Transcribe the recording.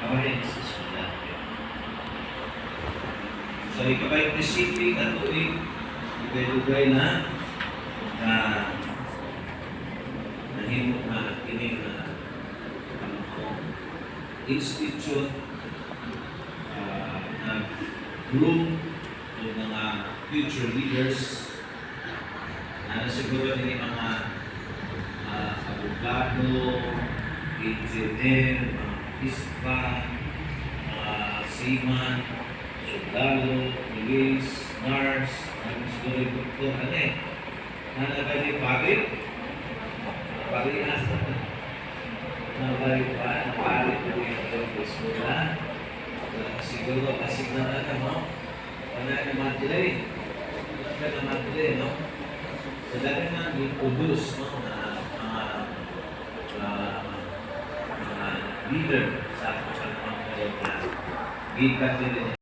kabahin sa eskwela. So, ikabay recipe na tuwing lugay-lugay na nahimo na kining institute na groom ng mga future leaders na siguro din mga abogado, engineer, mga ispa, mga seaman, sundalo, police, nurse, siguro yung doktor, nalagay pari na nabalik pa, napari po yung eskwela. Siguro kasignan na mo, wala naman delay. Wala naman delay, no? So, dahil na i-produce, no, na leader sa mga gikat din